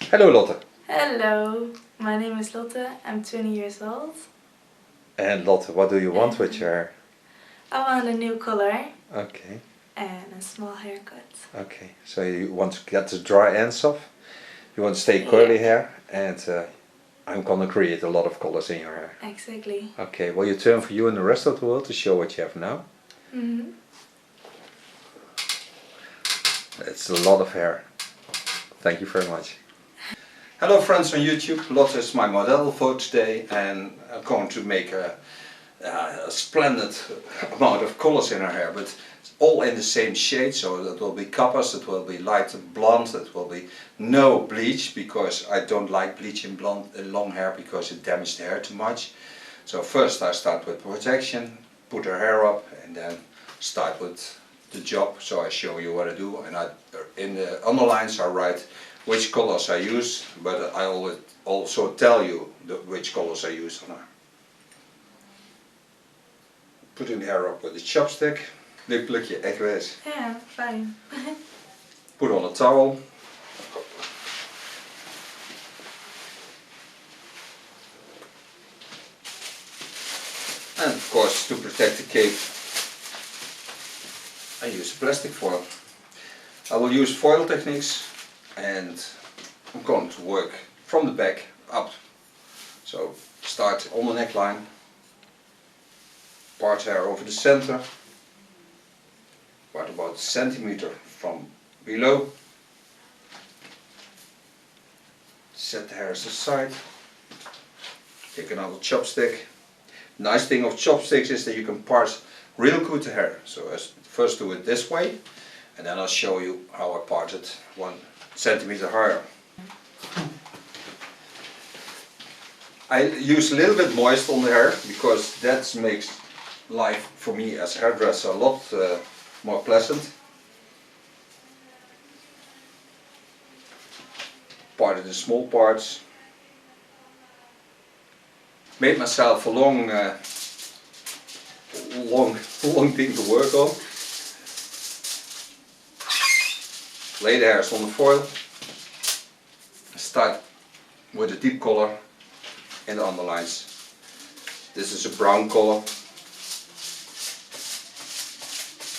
Hello Lotte. Hello, my name is Lotte, I'm 20 years old. And Lotte, what do you want with your hair? I want a new color Okay, and a small haircut. okay. So you want to get the dry ends off, you want to stay curly hair, and I'm gonna create a lot of colors in your hair. Exactly. Okay, will you turn for you and the rest of the world to show what you have now? Mm-hmm. It's a lot of hair. Thank you very much. Hello friends on YouTube, Lotte is my model for today and I'm going to make a splendid amount of colors in her hair, but it's all in the same shade, so it will be coppers, it will be light blonde, it will be no bleach, because I don't like bleach in blonde long hair because it damages the hair too much. So first I start with protection, put her hair up, and then start with the job. So I show you what I do, and in the underlines I write which colors I use, but I will also tell you which colors I use on her. Putting the hair up with a chopstick. Nu pluk je echt wees. Yeah, fine. Put on a towel. And of course, to protect the cape, I use plastic foil. I will use foil techniques, and I'm going to work from the back up. So start on the neckline, part hair over the center, part about a centimeter from below. Set the hairs aside, take another chopstick. Nice thing of chopsticks is that you can part real good the hair. So I first do it this way, and then I'll show you how I part it 1 centimeter higher. I use a little bit moist on the hair because that makes life for me as a hairdresser a lot more pleasant. Part it in small parts. Made myself a long thing to work on. Lay the hairs on the foil. Start with a deep color in the underlines. This is a brown color,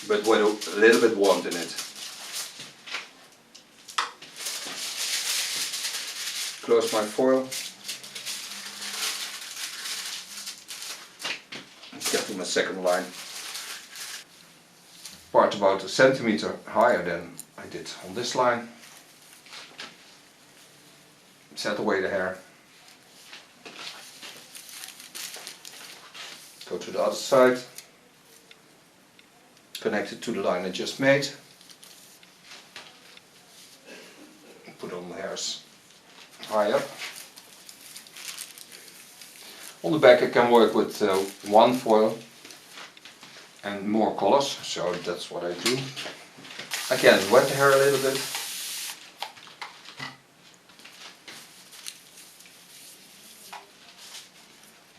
but with a little bit warmth in it. Close my foil. Get to my second line. Part about a centimeter higher than I did on this line. Set away the hair. Go to the other side. Connect it to the line I just made. Put on the hairs high up. On the back I can work with one foil and more colors, so that's what I do. I can wet the hair a little bit.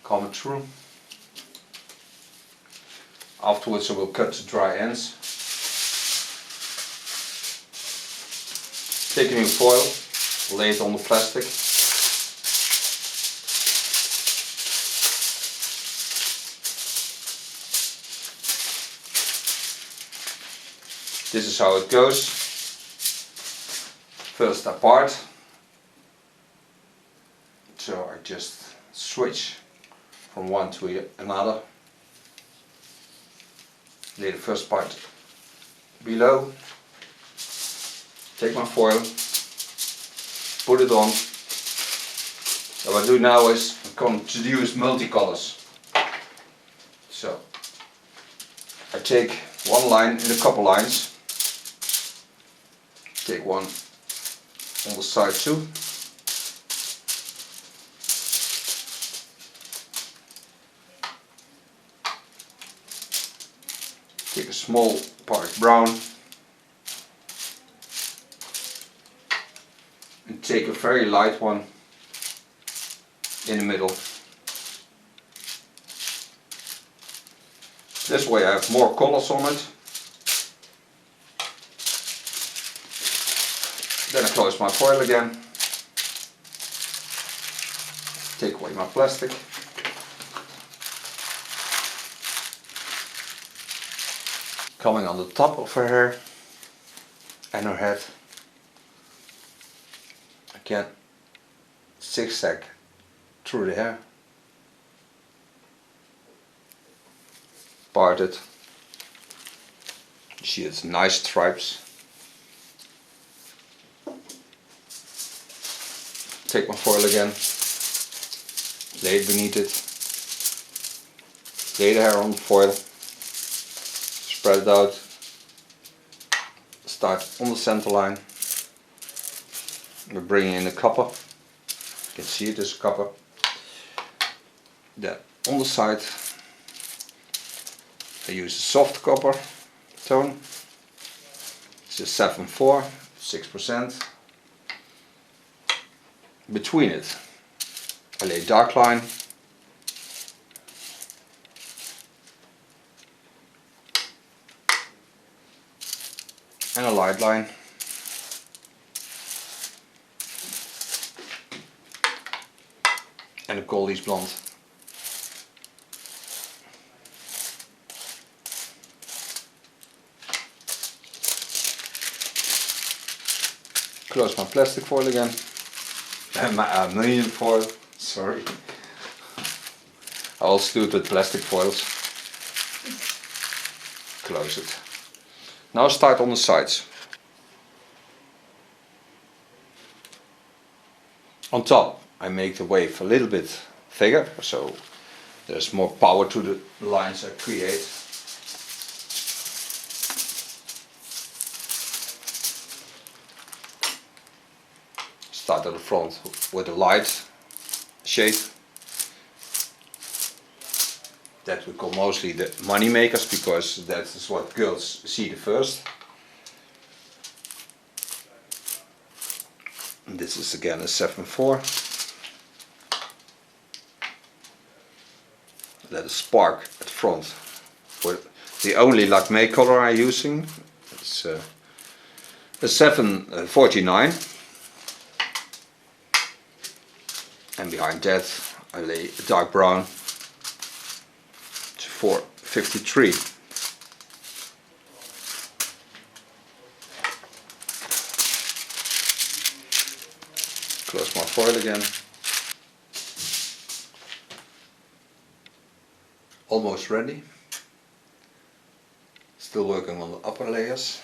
Comb it through. Afterwards I will cut the dry ends. Take a new foil, lay it on the plastic. This is how it goes. First I part. So I just switch from one to another. Lay the first part below. Take my foil, put it on. So what I do now is I'm going to use multicolors. So I take one line in a couple lines. Take one on the side too. Take a small part brown. And take a very light one in the middle. This way I have more colors on it. Then I close my foil again. Take away my plastic. Coming on the top of her hair and her head. Again, zigzag through the hair. Part it. See, it's nice stripes. Take my foil again. Lay it beneath it. Lay the hair on the foil. Spread it out. Start on the center line. We're bringing in the copper. You can see it as a copper. Then on the side I use a soft copper tone. It's a 7.4, 6%. Between it I lay a dark line. And a light line. And a Goldie's blonde. Close my plastic foil again. My aluminium foil, sorry. I also do it with plastic foils. Close it. Now start on the sides. On top I make the wave a little bit thicker, so there's more power to the lines I create. Start at the front with a light shade. That we call mostly the money makers, because that is what girls see the first. And this is again a 7.4. Let a spark at the front. For the only Lakme color I'm using, it's a 749. And behind that I lay a dark brown to 453. Close my foil again. Almost ready. Still working on the upper layers.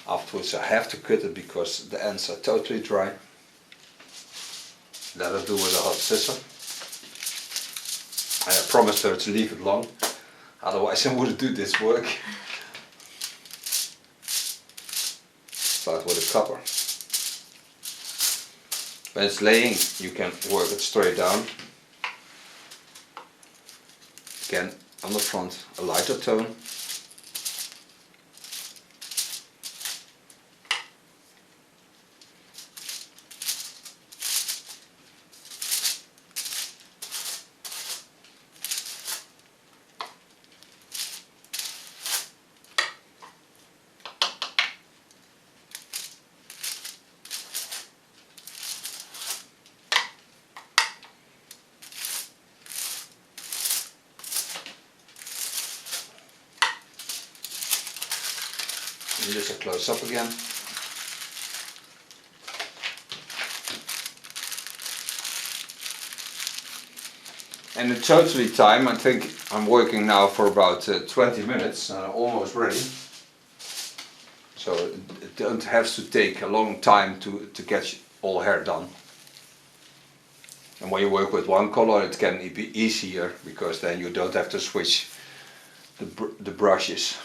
Afterwards I have to cut it because the ends are totally dry. That I'll do with a hot scissor. I promised her to leave it long, otherwise I wouldn't do this work. Start with a copper. When it's laying you can work it straight down. Again on the front a lighter tone. And just a close up again. And in totally time, I think I'm working now for about 20 minutes, almost ready. So it don't have to take a long time to get all hair done. And when you work with one color it can be easier, because then you don't have to switch the brushes.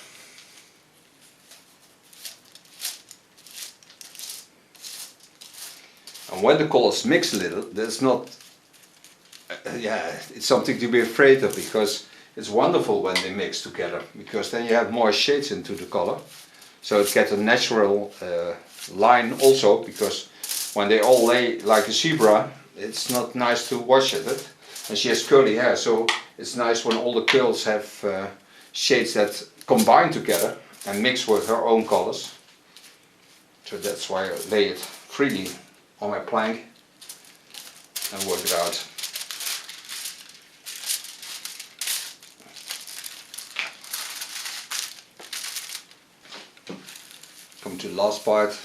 And when the colors mix a little, that's not, it's something to be afraid of, because it's wonderful when they mix together, because then you have more shades into the color. So it gets a natural line also, because when they all lay like a zebra, it's not nice to watch it. And she has curly hair, so it's nice when all the curls have shades that combine together and mix with her own colors. So that's why I lay it freely on my plank and work it out. Come to the last part.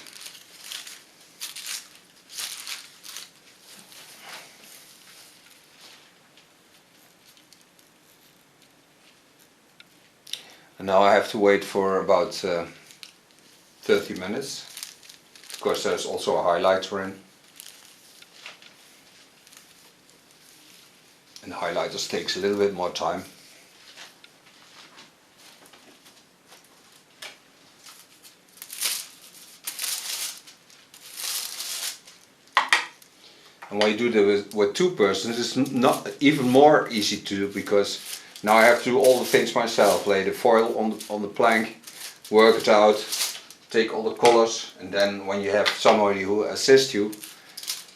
And now I have to wait for about 30 minutes, because there's also a highlighter in. And highlighters takes a little bit more time. And when you do that with two persons, it's not even more easy to do, because now I have to do all the things myself. Lay the foil on the plank, work it out, take all the colors, and then when you have somebody who assists you,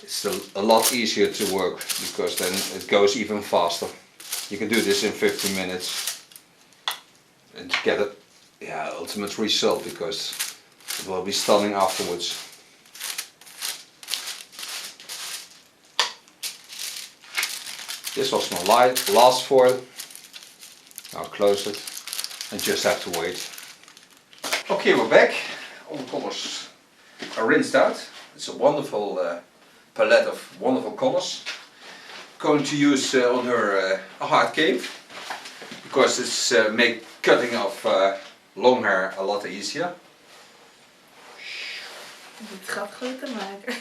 it's a lot easier to work, because then it goes even faster. You can do this in 15 minutes and to get a ultimate result, because it will be stunning afterwards. This was my last foil. I'll close it and just have to wait. Okay, we're back. All the colors are rinsed out. It's a wonderful palette of wonderful colors. Going to use on her a hard cape, because it's make cutting of long hair a lot easier. Het gaat groter maken.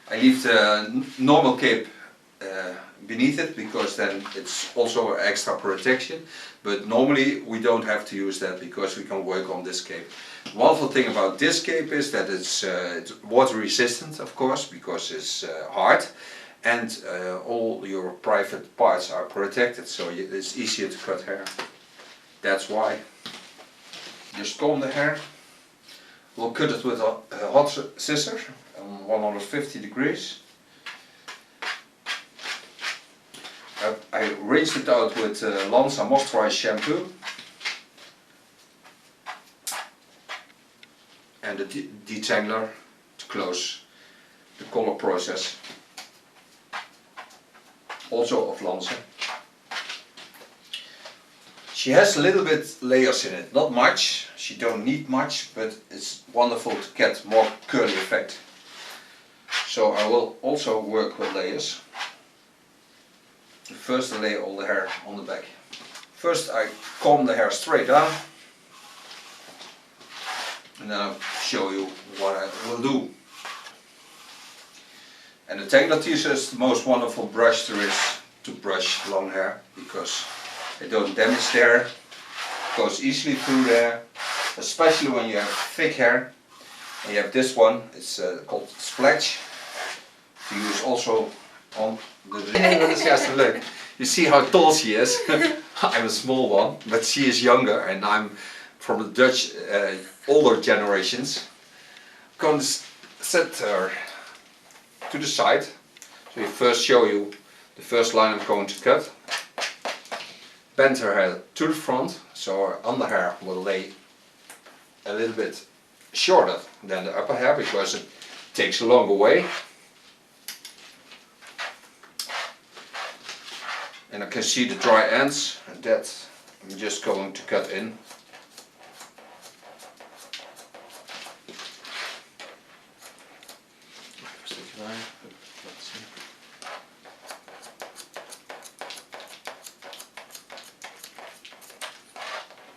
I leave the normal cape beneath it, because then it's also extra protection, but normally we don't have to use that, because we can work on this cape. The wonderful thing about this cape is that it's water resistant, of course, because it's hard, and all your private parts are protected, so it's easier to cut hair. That's why. Just comb the hair. We'll cut it with a hot scissor on 150 degrees. I rinsed it out with Lanza moisturized shampoo and the detangler to close the color process, also of Lanza. She has a little bit layers in it, not much, she don't need much, but it's wonderful to get more curly effect. So I will also work with layers. First I lay all the hair on the back. First I comb the hair straight down, and then I'll show you what I will do. And the Tangler teaser is the most wonderful brush there is to brush long hair, because they don't damage the hair, goes easily through there, especially when you have thick hair. And you have this one, it's called Splash, to use also on the You see how tall she is. I'm a small one, but she is younger, and I'm from the Dutch older generations. Going to set her to the side. So we first show you the first line I'm going to cut. Bend her head to the front, so her under hair will lay a little bit shorter than the upper hair, because it takes a longer way. And I can see the dry ends, and that I'm just going to cut in.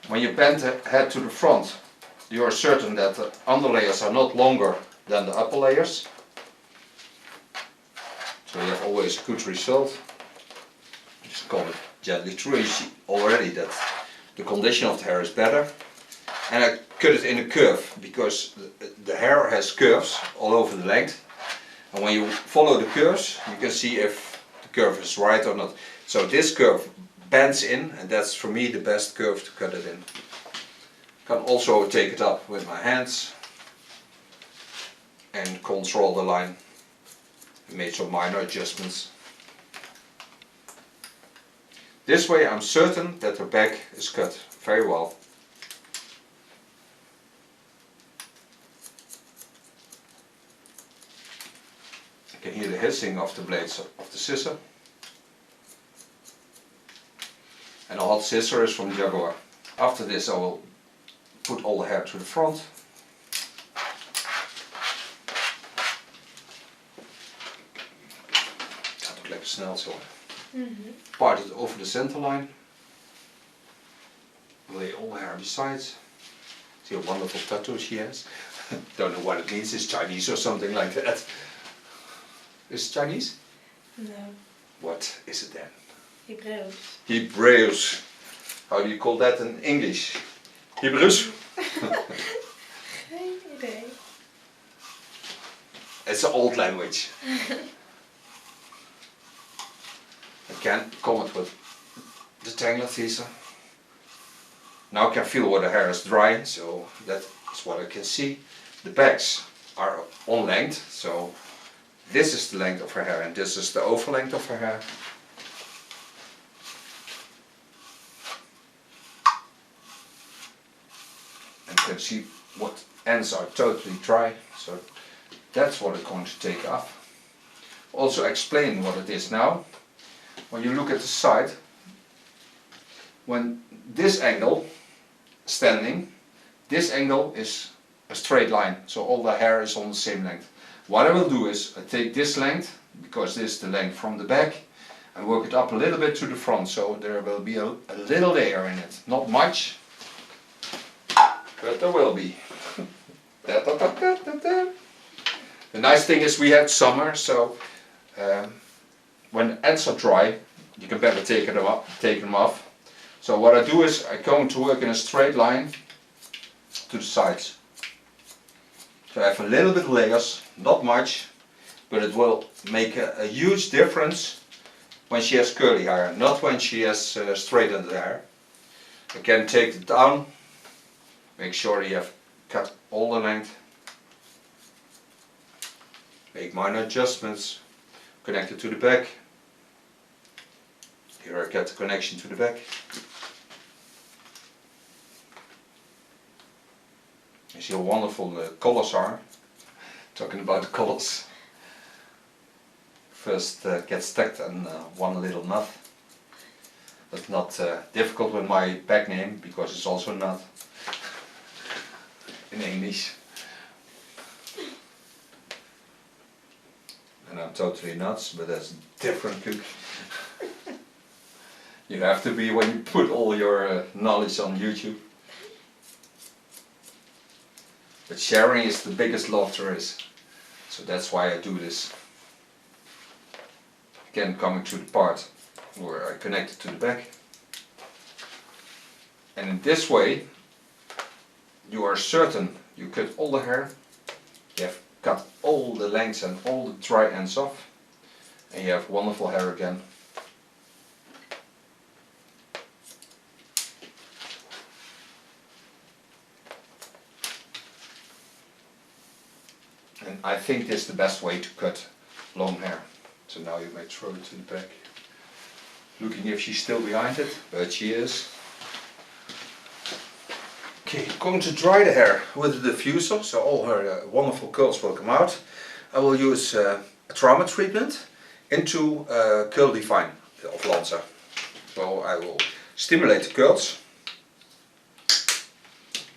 When you bend the head to the front, you are certain that the under layers are not longer than the upper layers. So you have always a good result. Just comb it gently through. You see already that the condition of the hair is better. And I cut it in a curve, because the hair has curves all over the length. And when you follow the curves, you can see if the curve is right or not. So this curve bends in, and that's for me the best curve to cut it in. I can also take it up with my hands and control the line. I made some minor adjustments. This way I'm certain that the back is cut very well. hissing of the blades of the scissor. And a hot scissor is from Jaguar. After this I will put all the hair to the front. Gaat ook lekker snel zo. Part it over the center line. Lay all the hair on the sides. See a wonderful tattoo she has. Don't know what it means, it's Chinese or something like that. Is it Chinese? No. What is it then? Hebreeuws. Hebreeuws. How do you call that in English? Hebreeuws? Geen idee. It's an old language. I can comment with the tangler teaser. Now I can feel where the hair is dry, so that is what I can see. The backs are on length, so this is the length of her hair and this is the over length of her hair. And you can see what ends are totally dry, so that's what I'm going to take off. Also explain what it is now. When you look at the side, when this angle standing, this angle is a straight line, so all the hair is on the same length. What I will do is I take this length, because this is the length from the back, and work it up a little bit to the front, so there will be a little layer in it. Not much, but there will be. The nice thing is we had summer, so when the ends are dry, you can better take them off. So what I do is I'm going to work in a straight line to the sides. So I have a little bit layers, not much, but it will make a huge difference when she has curly hair, not when she has straightened hair. Again, take it down, make sure you have cut all the length, make minor adjustments, connect it to the back. Here I get the connection to the back. You see how wonderful the colors are. Talking about the colors. First get stacked and one little knot. That's not difficult with my back name because it's also knot in English. And I'm totally nuts, but that's a different cook. You have to be when you put all your knowledge on YouTube. But sharing is the biggest love there is. So that's why I do this. Again, coming to the part where I connect it to the back. And in this way, you are certain you cut all the hair, you have cut all the lengths and all the dry ends off, and you have wonderful hair again. And I think this is the best way to cut long hair. So now you may throw it to the back. Looking if she's still behind it, but she is. Okay, I'm going to dry the hair with the diffuser, so all her wonderful curls will come out. I will use a trauma treatment into Curl Define of Lanza. So I will stimulate the curls,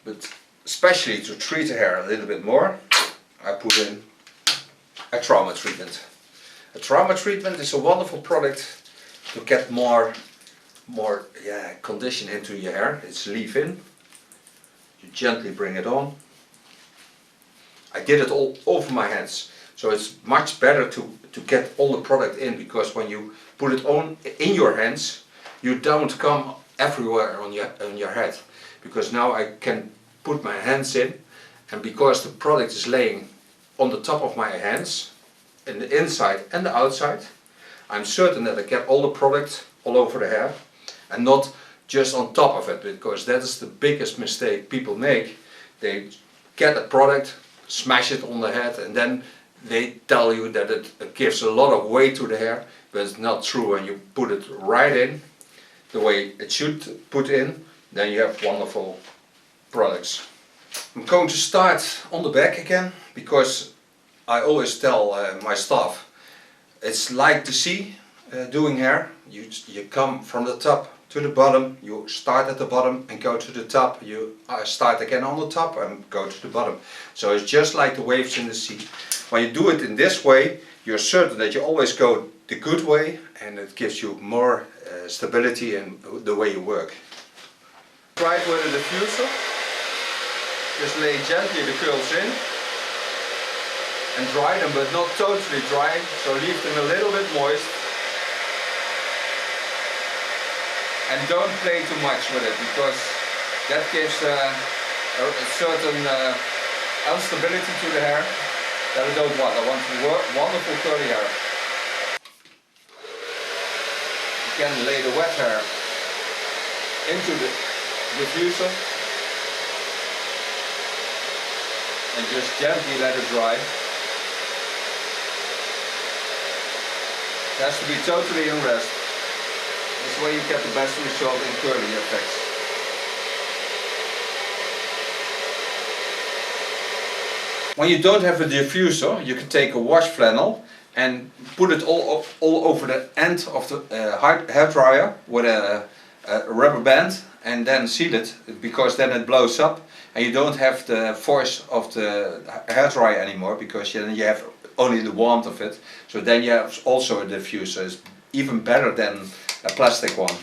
but especially to treat the hair a little bit more, I put in a trauma treatment. A trauma treatment is a wonderful product to get more condition into your hair. It's leave-in. You gently bring it on. I did it all over my hands, so it's much better to get all the product in, because when you put it on in your hands, you don't come everywhere on your head. Because now I can put my hands in, and because the product is laying on the top of my hands, in the inside and the outside, I'm certain that I get all the product all over the hair and not just on top of it, because that is the biggest mistake people make. They get a product, smash it on the head, and then they tell you that it gives a lot of weight to the hair, but it's not true. When you put it right in the way it should put in, then you have wonderful products. I'm going to start on the back again, because I always tell my staff, It's like the sea doing hair. You come from the top to the bottom, you start at the bottom and go to the top, you start again on the top and go to the bottom. So it's just like the waves in the sea. When you do it in this way, you're certain that you always go the good way, and it gives you more stability in the way you work. Try it with a diffuser. Just lay gently the curls in and dry them, but not totally dry, so leave them a little bit moist. And don't play too much with it, because that gives a certain instability to the hair that I don't want. I want wonderful curly hair. You can lay the wet hair into the diffuser and just gently let it dry. It has to be totally in rest. This way you get the best result in curly effects. When you don't have a diffuser, you can take a wash flannel and put it all over the end of the hairdryer with a rubber band, and then seal it, because then it blows up and you don't have the force of the hairdryer anymore, because then you have only the warmth of it. So then you have also a diffuser. It's even better than a plastic one.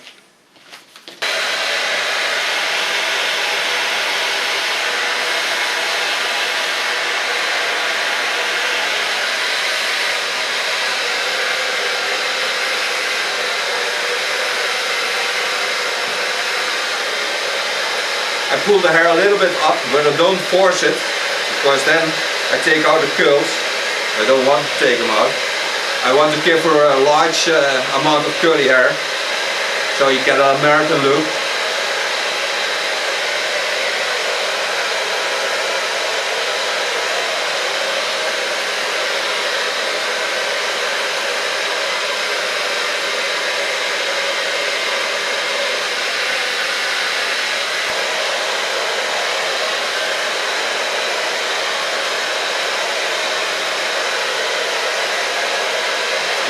I pull the hair a little bit up, but I don't force it, because then I take out the curls. I don't want to take them out. I want to give her a large amount of curly hair, so you get an American look.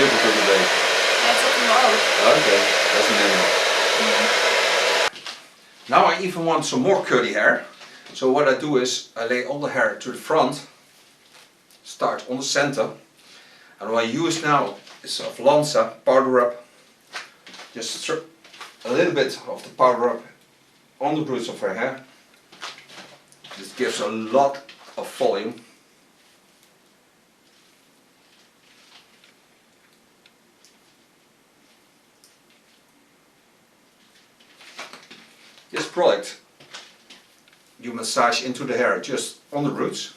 Beautiful today. That's up tomorrow. Okay, that's an animal. Now I even want some more curly hair. So what I do is I lay all the hair to the front, start on the center, and what I use now is of Lanza powder up. Just a little bit of the powder up on the roots of her hair. This gives a lot of volume. This product you massage into the hair just on the roots,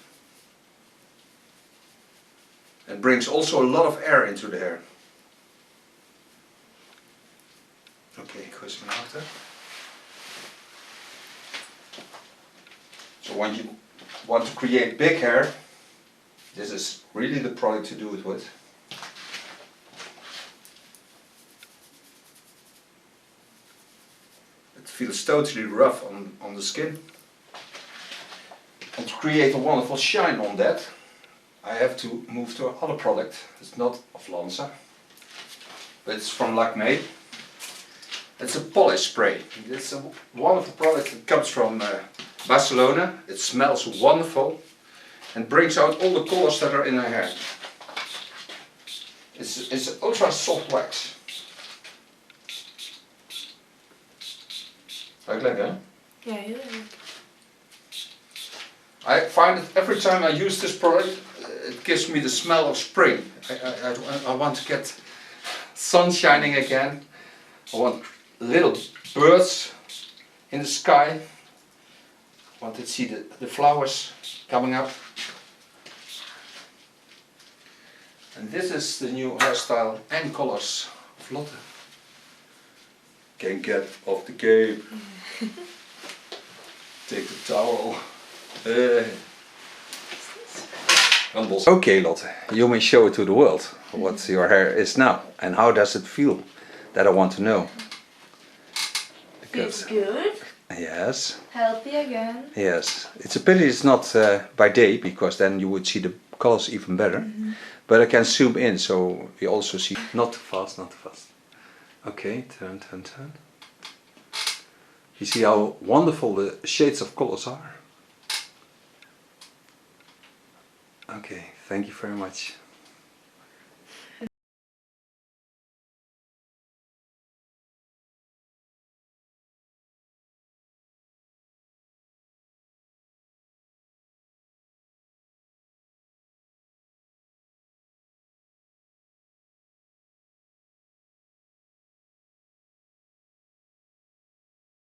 and brings also a lot of air into the hair. Okay, ik gooi ze naar achter. So when you want to create big hair, this is really the product to do it with. It feels totally rough on the skin. And to create a wonderful shine on that, I have to move to another product. It's not of Lanza, but it's from Lakme. It's a polish spray. It's a wonderful product that comes from Barcelona. It smells wonderful and brings out all the colors that are in her hair. It's an ultra soft wax. Ruikt lekker, hè? Ja, heel erg. I find that every time I use this product, it gives me the smell of spring. I want to get sun shining again. I want little birds in the sky. I want to see the flowers coming up. And this is the new hairstyle and colors of Lotte. Can't get off the cape. Take the towel. Okay, Lotte, you may show it to the world what your hair is now, and how does it feel? That I want to know. Feels good. Yes. Healthy again. Yes. It's a pity it's not by day, because then you would see the colors even better. But But I can zoom in so we also see. Not too fast, not too fast. Okay, turn, turn, turn. You see how wonderful the shades of colors are? Okay, thank you very much.